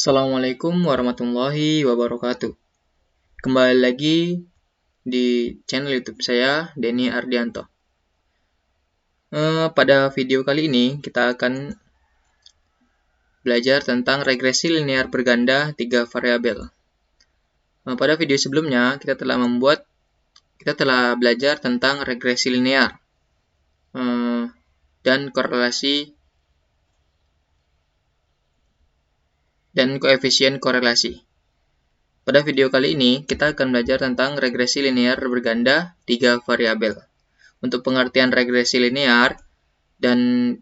Assalamualaikum warahmatullahi wabarakatuh. Kembali lagi di channel YouTube saya, Denny Ardianto. Pada video kali ini kita akan belajar tentang regresi linear berganda 3 variabel. Pada video sebelumnya kita telah belajar tentang regresi linear dan korelasi dan koefisien korelasi. Pada video kali ini, kita akan belajar tentang regresi linear berganda 3 variabel. Untuk pengertian regresi linear dan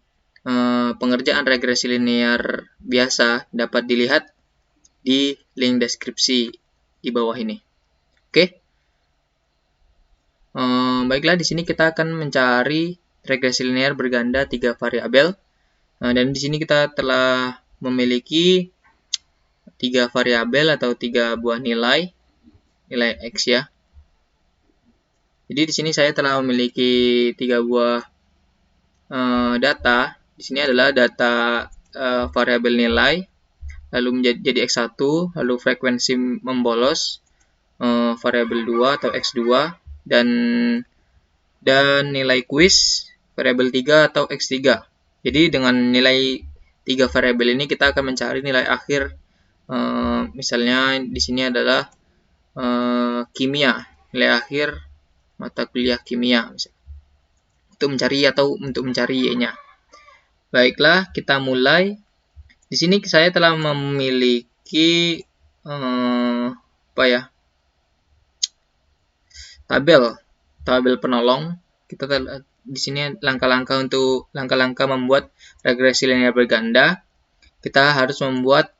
pengerjaan regresi linear biasa dapat dilihat di link deskripsi di bawah ini. Oke. Baiklah, di sini kita akan mencari regresi linear berganda 3 variabel. Dan di sini kita telah memiliki 3 variabel atau 3 buah nilai X ya. Jadi di sini saya telah memiliki 3 buah data. Di sini adalah data variabel nilai, lalu menjadi X1, lalu frekuensi membolos variabel 2 atau X2 dan nilai kuis variabel 3 atau X3. Jadi dengan nilai 3 variabel ini kita akan mencari nilai akhir. Misalnya di sini adalah kimia, nilai akhir mata kuliah kimia misalnya. Untuk mencari Y-nya. Baiklah, kita mulai. Di sini saya telah memiliki tabel penolong. Kita di sini langkah-langkah membuat regresi linear berganda. Kita harus membuat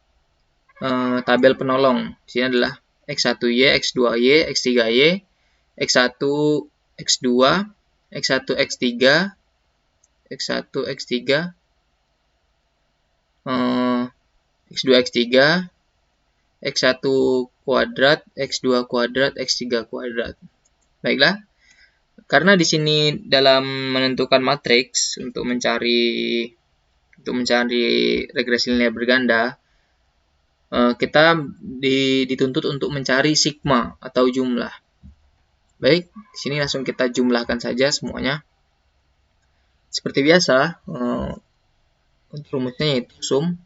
tabel penolong. Di sini adalah X1Y, X2Y, X3Y, X1, X2, X1, X3, X1, X3, X2, X3, X1 kuadrat, X2 kuadrat, X3 kuadrat. Baiklah, karena di sini dalam menentukan matriks untuk mencari regresi linear berganda, kita dituntut untuk mencari sigma atau jumlah. Baik, di sini langsung kita jumlahkan saja semuanya. Seperti biasa, untuk rumusnya yaitu sum.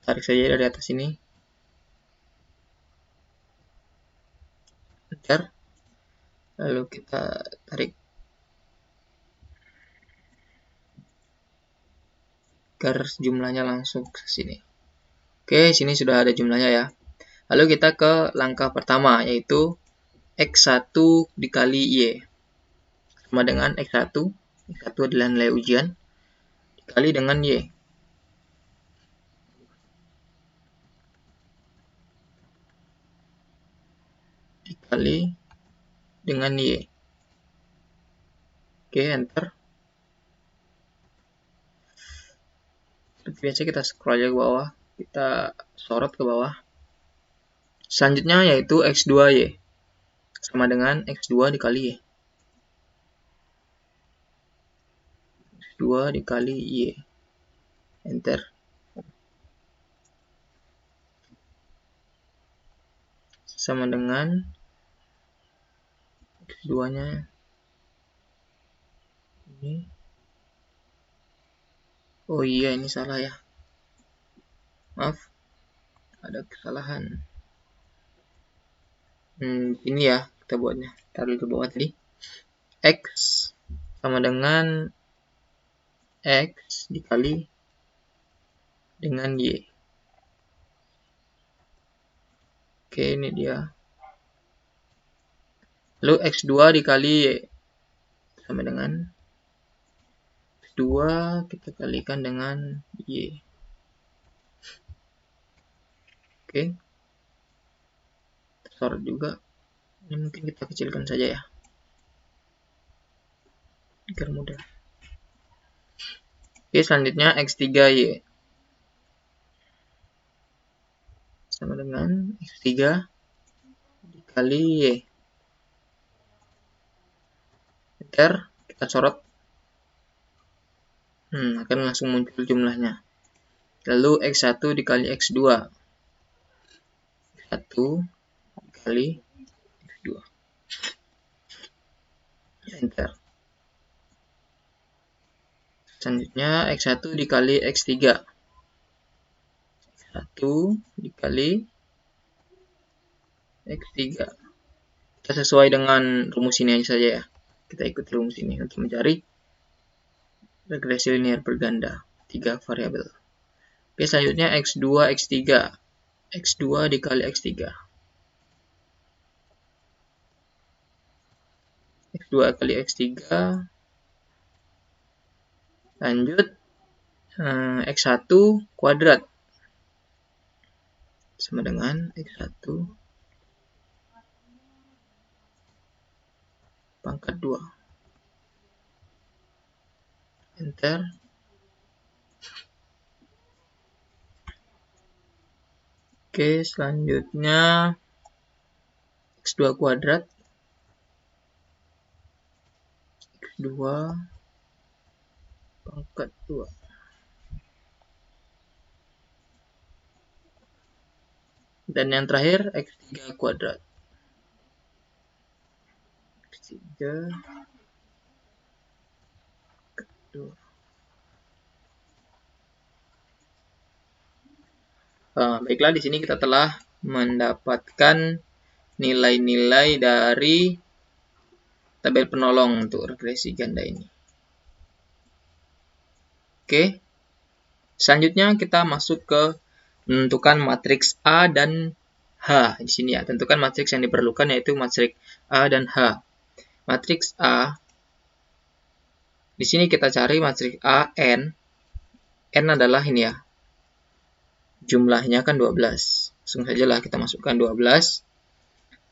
Tarik saja dari atas ini. Enter. Lalu kita tarik agar jumlahnya langsung ke sini. Oke, sini sudah ada jumlahnya ya. Lalu kita ke langkah pertama, yaitu X1 dikali Y. Sama dengan X1. X1 adalah nilai ujian. Dikali dengan Y. Dikali dengan Y. Oke, enter. Seperti biasa kita scroll aja ke bawah. Kita sorot ke bawah. Selanjutnya yaitu X2Y. Sama dengan X2 dikali Y. X2 dikali Y. Enter. Sama dengan X2-nya ini. Oh iya, ini salah ya. Maaf. Ada kesalahan. Ini ya kita buatnya. Taruh ke bawah tadi. X sama dengan X dikali dengan Y. Oke, ini dia. Lalu X2 dikali Y sama dengan X2 kita kalikan dengan Y. Oke. Tersorot juga. Ini mungkin kita kecilkan saja ya. Agar mudah. Oke, selanjutnya X3Y. Sama dengan X3 dikali Y. Enter, kita sorot. Akan langsung muncul jumlahnya. Lalu X1 dikali X2. X1 dikali X2. Enter. Selanjutnya X1 dikali X3. X1 dikali X3. Kita sesuai dengan rumus ini aja saja ya. Kita ikuti rumus ini untuk mencari regresi linear berganda 3 variabel. Oke, selanjutnya X2, X3. X2 dikali X3. X2 kali X3. Lanjut, X1 kuadrat. Sama dengan X1 pangkat 2. Enter. Oke, selanjutnya X2 kuadrat. X2 pangkat 2. Dan yang terakhir X3 kuadrat. X3 pangkat 2. Baiklah, di sini kita telah mendapatkan nilai-nilai dari tabel penolong untuk regresi ganda ini. Oke, selanjutnya kita masuk ke menentukan matriks A dan H. Di sini ya, tentukan matriks yang diperlukan yaitu matriks A dan H. Matriks A, di sini kita cari matriks A, N. N adalah ini ya, jumlahnya kan 12. Langsung saja lah kita masukkan 12.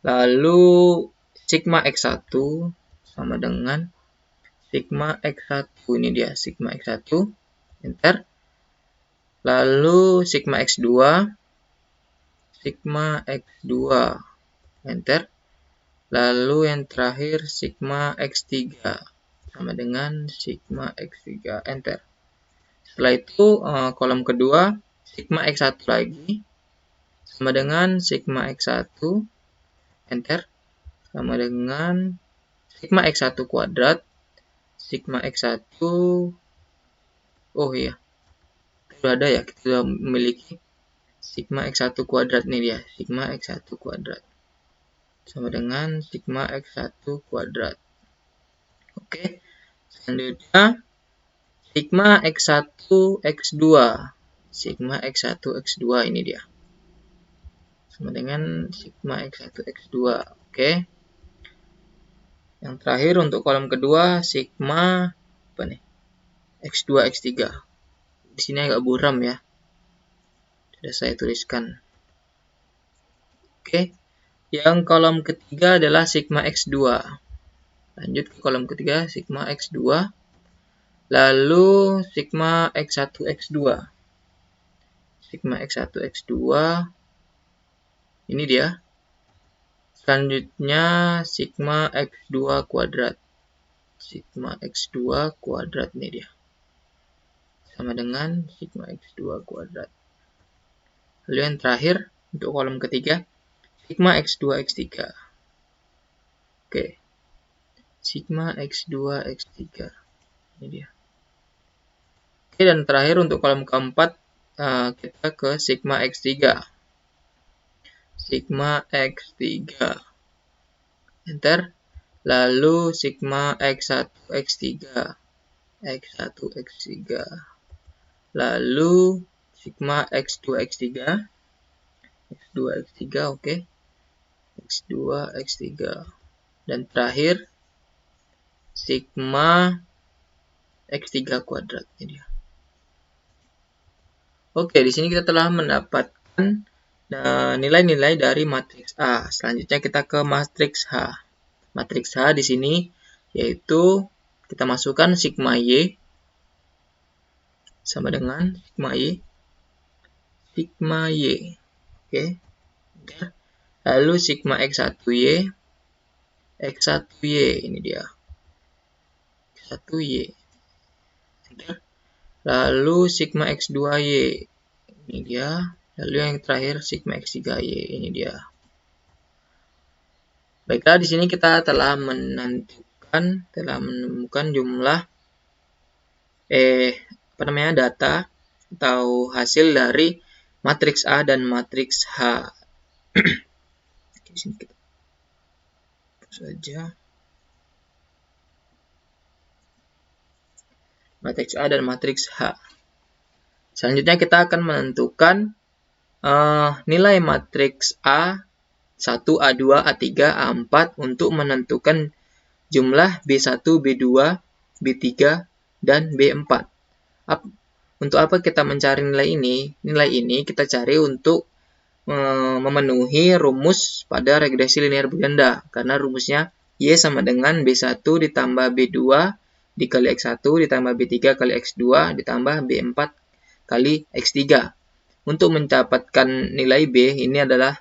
Lalu sigma X1 sama dengan sigma X1. Ini dia sigma X1. Enter. Lalu sigma X2. Sigma X2. Enter. Lalu yang terakhir sigma X3. Sama dengan sigma X3. Enter. Setelah itu kolom kedua sigma X1 lagi. Sama dengan sigma X1. Enter. Sama dengan sigma X1 kuadrat. Sigma X1. Oh iya. Sudah ada ya. Kita sudah memiliki sigma X1 kuadrat nih dia. Sigma X1 kuadrat. Sama dengan sigma X1 kuadrat. Oke. Selanjutnya sigma X1 X2. Sigma X1 X2 ini dia. Sama dengan sigma X1 X2. Oke. Yang terakhir untuk kolom kedua sigma apa nih? X2 X3. Di sini agak buram ya. Sudah saya tuliskan. Oke. Yang kolom ketiga adalah sigma X2. Lanjut ke kolom ketiga sigma X2. Lalu sigma X1 X2. Sigma X1 X2. Ini dia. Selanjutnya sigma X2 kuadrat. Sigma X2 kuadrat ini dia. Sama dengan sigma X2 kuadrat. Lalu yang terakhir untuk kolom ketiga sigma X2 X3. Oke. Sigma X2 X3. Ini dia. Oke, dan terakhir untuk kolom keempat kita ke sigma X3. Sigma X3. Enter. Lalu sigma X1 X3. X1 X3. Lalu sigma X2 X3. X2 X3, oke. X2 X3. Dan terakhir sigma X3 kuadrat ini dia. Oke, di sini kita telah mendapatkan nilai-nilai dari matriks A. Selanjutnya kita ke matriks H. Matriks H di sini yaitu kita masukkan sigma Y sama dengan sigma Y. Sigma Y. Oke. Lalu sigma X1Y. X1Y ini dia. X1Y. Lalu sigma X2Y. Ini dia. Lalu yang terakhir sigma X3Y, ini dia. Baiklah, di sini kita telah menemukan jumlah data atau hasil dari matriks A dan matriks H. Di sini kita hapus saja. Matriks A dan matriks H. Selanjutnya kita akan menentukan nilai matriks A1, A2, A3, A4 untuk menentukan jumlah B1, B2, B3, dan B4. Untuk apa kita mencari nilai ini? Nilai ini kita cari untuk memenuhi rumus pada regresi linear berganda. Karena rumusnya Y sama dengan B1 ditambah B2 dikali X1 ditambah B3 kali X2 ditambah B4 kali X3. Untuk mendapatkan nilai B, ini adalah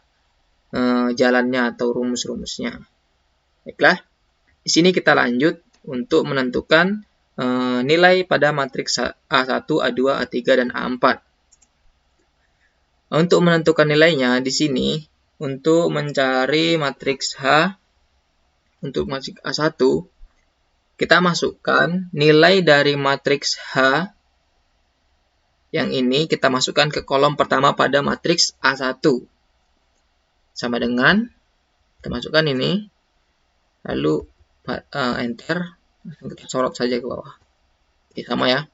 jalannya atau rumus-rumusnya. Baiklah, di sini kita lanjut untuk menentukan nilai pada matriks A1, A2, A3, dan A4. Untuk menentukan nilainya di sini, untuk mencari matriks H, untuk matriks A1, kita masukkan nilai dari matriks H yang ini kita masukkan ke kolom pertama pada matriks A1. Sama dengan, kita masukkan ini, lalu enter, kita sorot saja ke bawah. Oke, sama ya.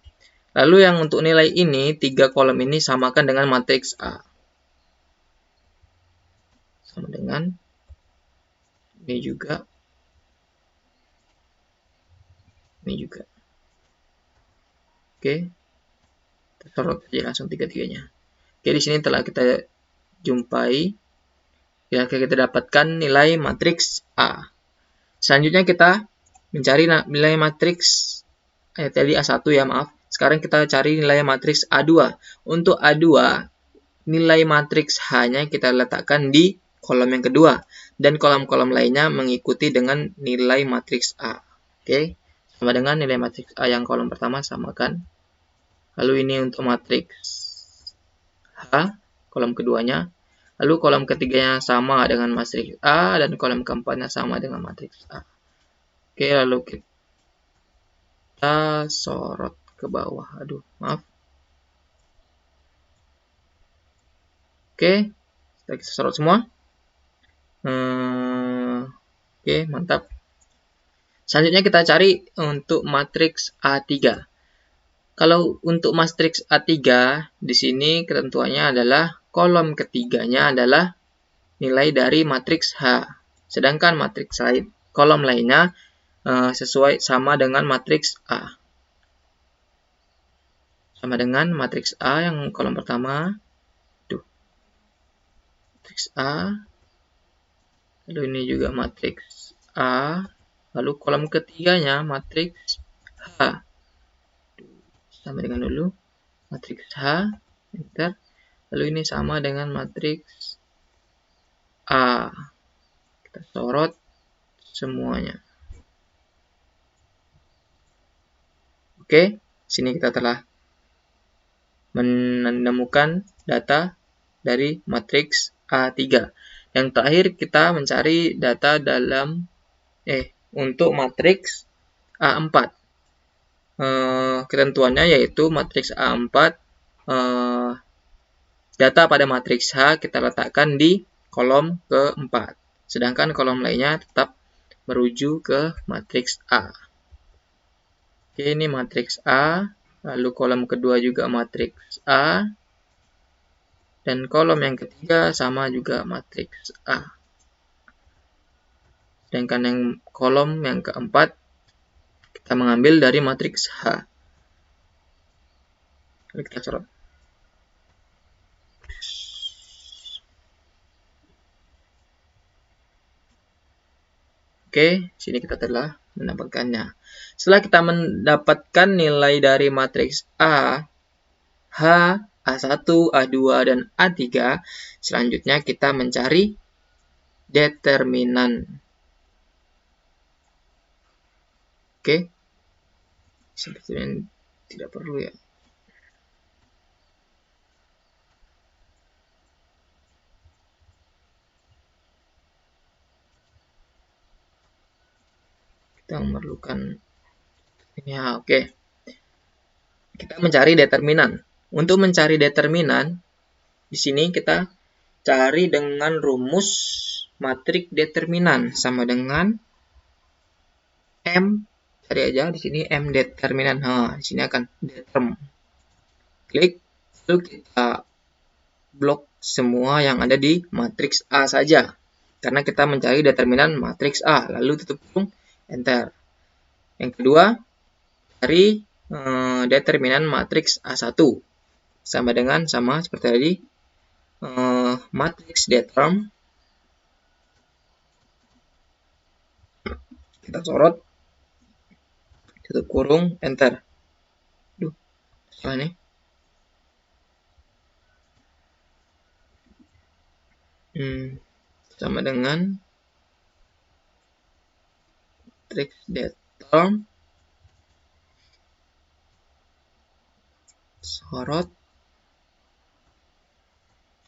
Lalu yang untuk nilai ini, 3 kolom ini samakan dengan matriks A. Sama dengan ini juga. Ini juga. Oke. Kita sorot aja langsung tiga-tiganya. Oke, di sini telah kita jumpai. Ya, kita dapatkan nilai matriks A. Selanjutnya kita mencari nilai matriks tadi A1 ya, maaf. Sekarang kita cari nilai matriks A2. Untuk A2, nilai matriks H-nya kita letakkan di kolom yang kedua. Dan kolom-kolom lainnya mengikuti dengan nilai matriks A. Oke, sama dengan nilai matriks A yang kolom pertama samakan. Lalu ini untuk matriks H, kolom keduanya. Lalu kolom ketiganya sama dengan matriks A, dan kolom keempatnya sama dengan matriks A. Oke, lalu kita sorot ke bawah. Aduh, maaf. Oke, kita sorot semua. Oke, mantap. Selanjutnya kita cari untuk matriks A3. Kalau untuk matriks A3, di sini ketentuannya adalah kolom ketiganya adalah nilai dari matriks H. Sedangkan matriks lain, kolom lainnya sesuai sama dengan matriks A. Sama dengan matriks A yang kolom pertama. Matriks A. Lalu ini juga matriks A. Lalu kolom ketiganya matriks H. Sama dengan dulu matriks H. Enter. Lalu ini sama dengan matriks A. Kita sorot semuanya. Oke, sini kita telah menemukan data dari matriks A3. Yang terakhir kita mencari data dalam untuk matriks A4. Ketentuannya yaitu matriks A4 data pada matriks H kita letakkan di kolom keempat. Sedangkan kolom lainnya tetap merujuk ke matriks A. Oke, ini matriks A. Lalu kolom kedua juga matriks A. Dan kolom yang ketiga sama juga matriks A. Sedangkan yang kolom yang keempat kita mengambil dari matriks H. Lalu kita sorot. Oke, sini kita telah mendapatkannya. Setelah kita mendapatkan nilai dari matriks A, H, A1, A2, dan A3, selanjutnya kita mencari determinan. Oke, sepertinya tidak perlu ya. Kita memerlukan ini ya, oke. Kita mencari determinan. Untuk mencari determinan, di sini kita cari dengan rumus matriks determinan sama dengan M. Cari aja di sini M determinan. Nah, di sini akan determ. Klik, lalu kita blok semua yang ada di matriks A saja. Karena kita mencari determinan matriks A, lalu tutup kurung, enter. Yang kedua, cari determinan matriks A1 sama seperti tadi, matriks determ, kita sorot, tutup kurung, enter. Duh, salah nih. Sama dengan matriks determ, sorot,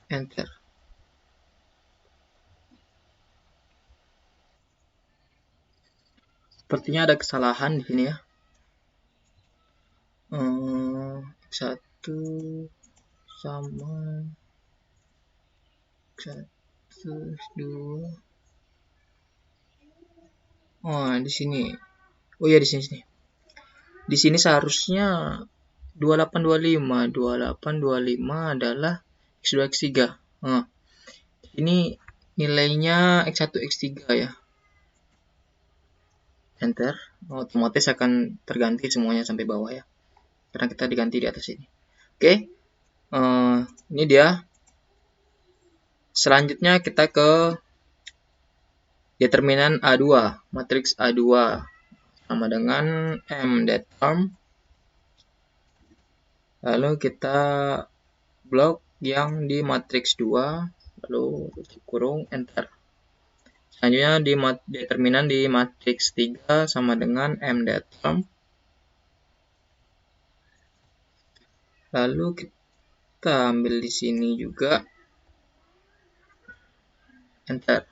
enter. Sepertinya ada kesalahan di sini ya. X1 sama X1 2. Oh, di sini. Oh ya, di sini. Di sini seharusnya 2825. 2825 adalah X2 X3. Nah, ini nilainya X1 X3 ya. Enter. Otomatis akan terganti semuanya sampai bawah ya. Karena kita diganti di atas ini. Oke. Ini dia. Selanjutnya kita ke determinan A2, matriks A2 sama dengan M determ. Lalu kita blok yang di matriks 2, lalu tutup kurung, enter. Selanjutnya di determinan di matriks 3 sama dengan M determ. Lalu kita ambil di sini juga, enter.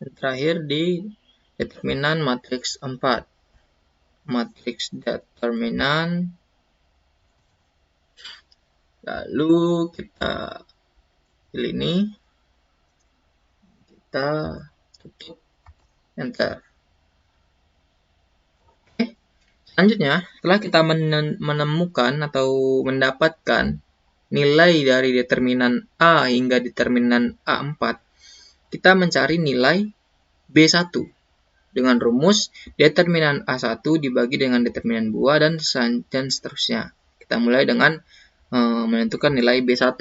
Dan terakhir di determinan matriks 4. Matriks determinan. Lalu kita pilih ini. Kita tutup, enter. Oke. Selanjutnya, setelah kita menemukan atau mendapatkan nilai dari determinan A hingga determinan A4, kita mencari nilai B1 dengan rumus determinan A1 dibagi dengan determinan 2 dan seterusnya. Kita mulai dengan menentukan nilai B1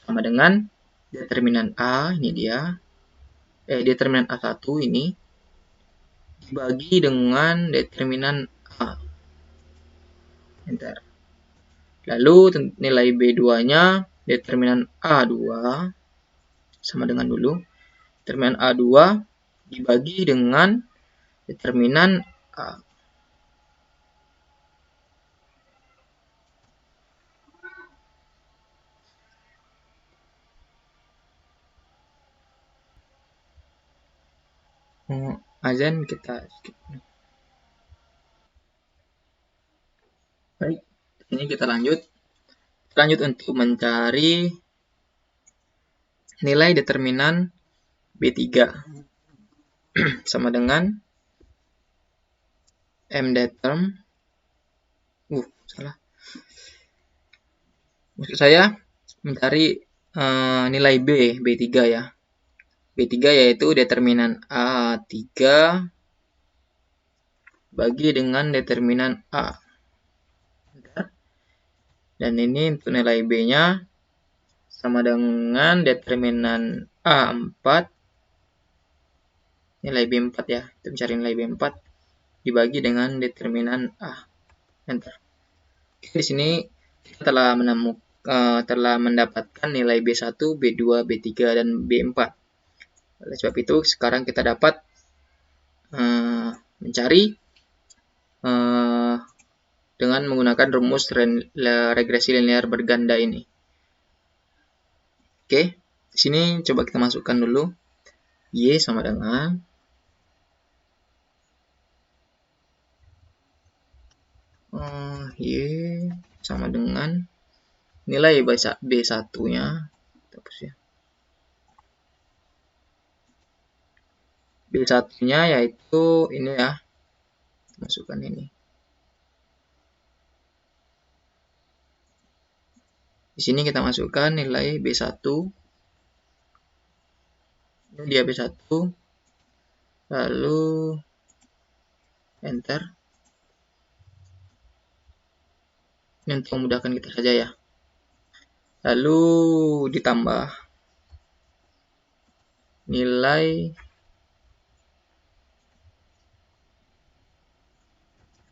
sama dengan determinan A, ini dia. Determinan A1 ini dibagi dengan determinan A. Enter. Lalu nilai B2-nya determinan A2 sama dengan dulu. Determinan A2 dibagi dengan determinan A. Azan kita skip. Baik, ini kita lanjut. Lanjut untuk mencari nilai determinan B3 sama dengan M determ. Salah. Maksud saya mencari nilai B3 ya. B3 yaitu determinan A3 bagi dengan determinan A. Dan ini untuk nilai B-nya sama dengan determinan A4. Nilai B4 ya. Kita mencari nilai B4 dibagi dengan determinan A. Enter. Oke, di sini kita telah mendapatkan nilai B1, B2, B3, dan B4. Oleh sebab itu, sekarang kita dapat mencari dengan menggunakan rumus regresi linear berganda ini. Oke, di sini coba kita masukkan dulu Y sama dengan Y sama dengan nilai B1-nya. Ya. B1-nya yaitu ini ya. Masukkan ini. Di sini kita masukkan nilai B1. Ini dia B1. Lalu enter. Ini untuk memudahkan kita saja ya. Lalu ditambah nilai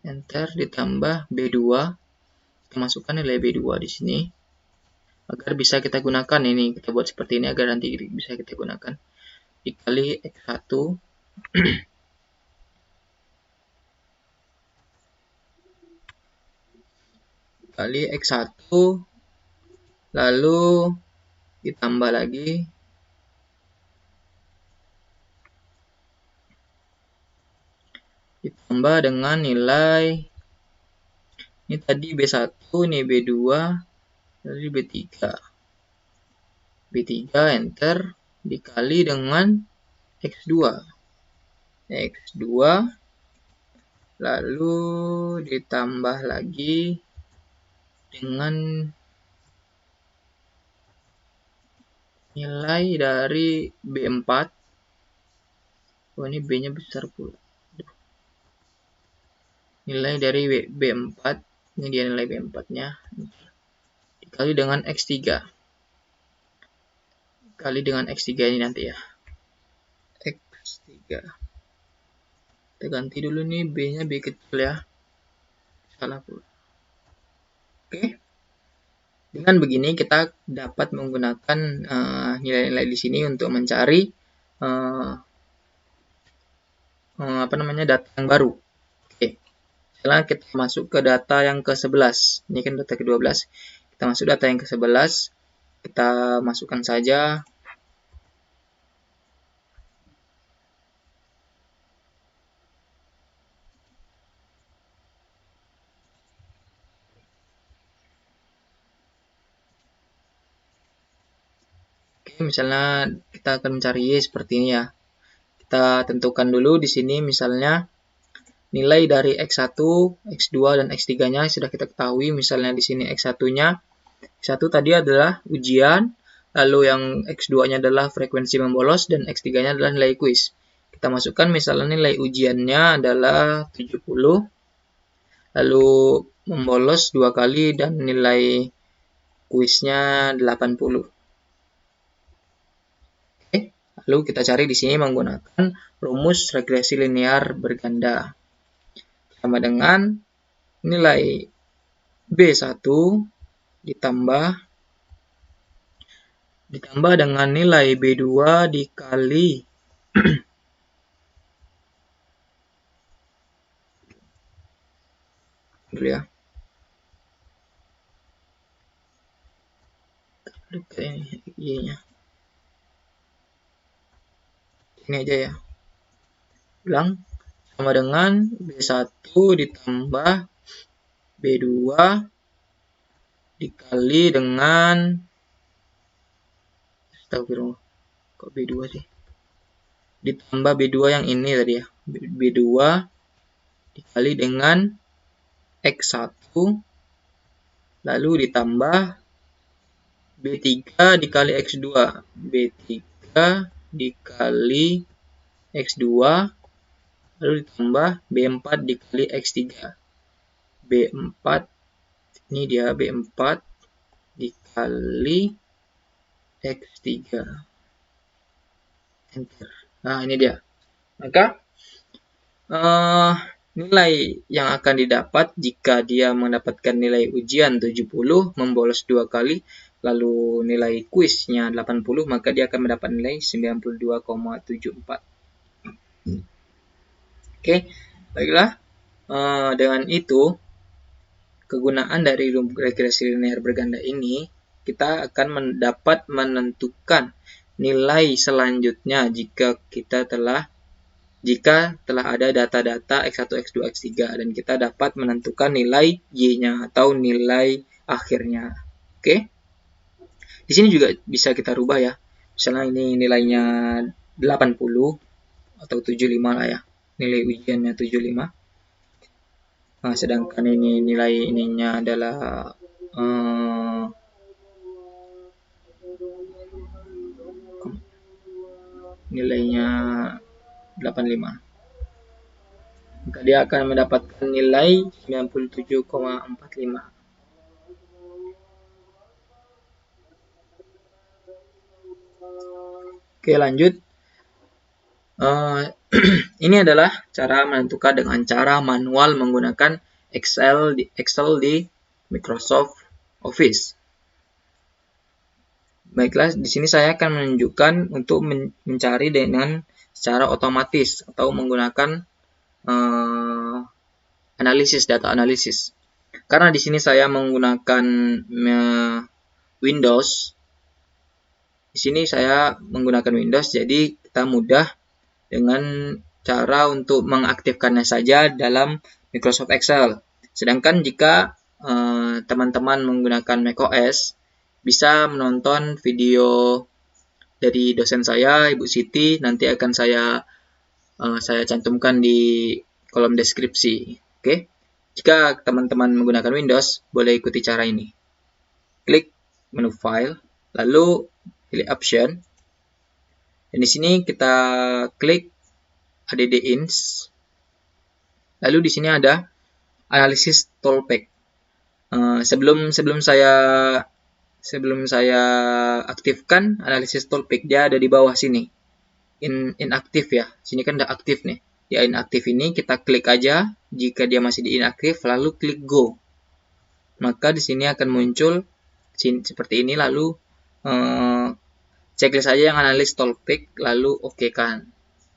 enter ditambah B2. Kita masukkan nilai B2 di sini agar bisa kita gunakan ini. Kita buat seperti ini agar nanti bisa kita gunakan. Dikali X1 kali X1 lalu ditambah lagi dengan nilai ini tadi B1, ini B2, lalu B3 enter dikali dengan X2 lalu ditambah lagi dengan nilai dari B4. Oh, ini B-nya besar pula. Nilai dari B4, ini dia nilai B4-nya. Dikali dengan X3. Kali dengan X3 ini nanti ya. X3. Kita ganti dulu nih B-nya B kecil ya. Salah pula. Oke. Dengan begini kita dapat menggunakan nilai-nilai di sini untuk mencari data yang baru. Oke. Sekarang kita masuk ke data yang ke-11. Ini kan data ke-12. Kita masuk data yang ke-11. Kita masukkan saja misalnya kita akan mencari Y seperti ini ya. Kita tentukan dulu di sini misalnya nilai dari X1, X2 dan X3-nya sudah kita ketahui. Misalnya di sini X1-nya X1 tadi adalah ujian, lalu yang X2-nya adalah frekuensi membolos dan X3-nya adalah nilai kuis. Kita masukkan misalnya nilai ujiannya adalah 70, lalu membolos 2 kali dan nilai kuisnya 80. Lalu kita cari di sini menggunakan rumus regresi linear berganda. Sama dengan nilai B1 ditambah dengan nilai B2 dikali dulu ya. Y-nya. Ini aja ya. Ulang. Sama dengan B1 ditambah B2 dikali dengan kok B2 sih? Ditambah B2 yang ini tadi ya. B2 dikali dengan X1 lalu ditambah B3 dikali X2. B3 dikali X2 lalu ditambah B4 dikali X3. B4 ini dia B4 dikali X3. Enter. Nah, ini dia. Maka nilai yang akan didapat jika dia mendapatkan nilai ujian 70, membolos 2 kali, lalu nilai kuisnya 80, maka dia akan mendapat nilai 92,74. Oke, baiklah. Dengan itu, kegunaan dari regresi linear berganda ini, kita akan dapat menentukan nilai selanjutnya jika kita telah jika telah ada data-data X1, X2, X3 dan kita dapat menentukan nilai Y-nya atau nilai akhirnya. Oke. Di sini juga bisa kita rubah ya. Misalnya ini nilainya 80 atau 75 lah ya. Nilai ujiannya 75. Nah, sedangkan ini nilai ininya adalah nilainya 85. Maka dia akan mendapatkan nilai 97,45. Oke, lanjut. Ini adalah cara menentukan dengan cara manual menggunakan Excel di Microsoft Office. Baiklah, di sini saya akan menunjukkan untuk mencari dengan secara otomatis atau menggunakan data analisis. Karena di sini saya menggunakan Windows. Di sini saya menggunakan Windows, jadi kita mudah dengan cara untuk mengaktifkannya saja dalam Microsoft Excel. Sedangkan jika teman-teman menggunakan macOS, bisa menonton video dari dosen saya, Ibu Siti, nanti akan saya cantumkan di kolom deskripsi. Oke. Jika teman-teman menggunakan Windows, boleh ikuti cara ini. Klik menu File, lalu pilih Option. Dan di sini kita klik ADD Ins. Lalu di sini ada Analysis Toolpath. Sebelum saya aktifkan Analysis Toolpath, dia ada di bawah sini. Inaktif ya. Sini kan udah aktif nih. Di inaktif ini kita klik aja. Jika dia masih di inaktif, lalu klik Go. Maka di sini akan muncul seperti ini. Lalu checklist saja yang Analysis Toolpath, lalu oke kan.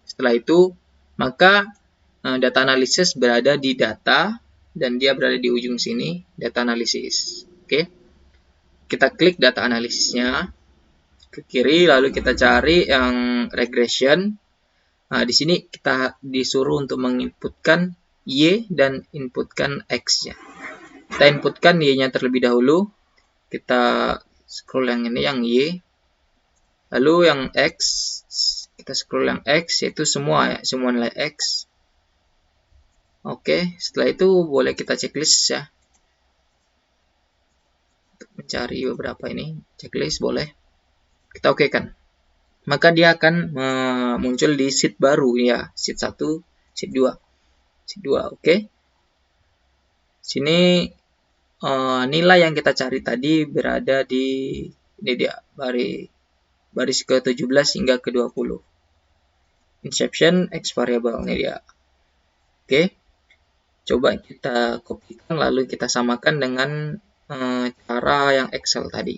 Setelah itu, maka data analisis berada di data dan dia berada di ujung sini, data analisis. Oke. Kita klik data analisisnya ke kiri, lalu kita cari yang regression. Nah, di sini kita disuruh untuk menginputkan Y dan inputkan X-nya. Kita inputkan Y-nya terlebih dahulu. Kita scroll yang ini, yang Y. Lalu yang X, kita scroll yang X, yaitu semua ya, semua nilai X. Oke, setelah itu boleh kita checklist ya. Untuk mencari beberapa ini, checklist boleh. Kita oke kan. Maka dia akan muncul di sheet baru ya, sheet 1, sheet 2. Sheet 2, oke. Sini nilai yang kita cari tadi berada di ini dia, baris ke-17 hingga ke-20. Inception X variable ini dia. Oke. Coba kita kopikan lalu kita samakan dengan cara yang Excel tadi.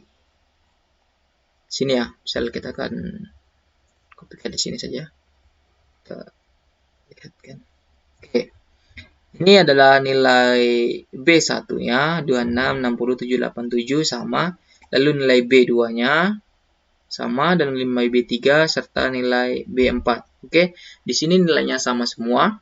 Sini ya, misal kita akan kopikan di sini saja. Kita lihatkan. Oke. Ini adalah nilai B1-nya 266787 sama, lalu nilai B2-nya sama dan nilai B3 serta nilai B4. Oke, di sini nilainya sama semua.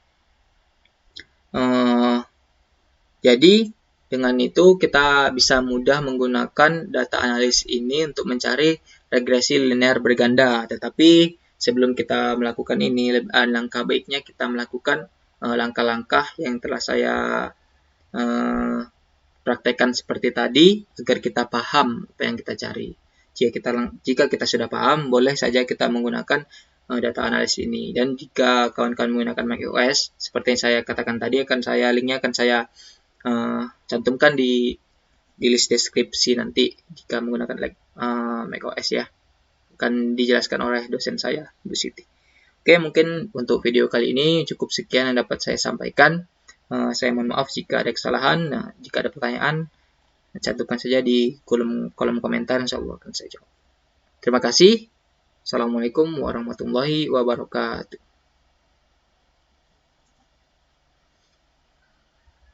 Jadi dengan itu kita bisa mudah menggunakan data analis ini untuk mencari regresi linear berganda. Tetapi sebelum kita melakukan ini, langkah baiknya kita melakukan langkah-langkah yang telah saya praktekkan seperti tadi agar kita paham apa yang kita cari. Jika kita sudah paham, boleh saja kita menggunakan data analis ini. Dan jika kawan-kawan menggunakan macOS, seperti yang saya katakan tadi, linknya akan saya cantumkan di list deskripsi nanti jika menggunakan macOS ya. Akan dijelaskan oleh dosen saya, Bu Siti. Oke, mungkin untuk video kali ini cukup sekian yang dapat saya sampaikan. Saya mohon maaf jika ada kesalahan. Nah, jika ada pertanyaan, cantumkan saja di kolom komentar, insya Allah akan saya jawab. Terima kasih. Assalamualaikum warahmatullahi wabarakatuh.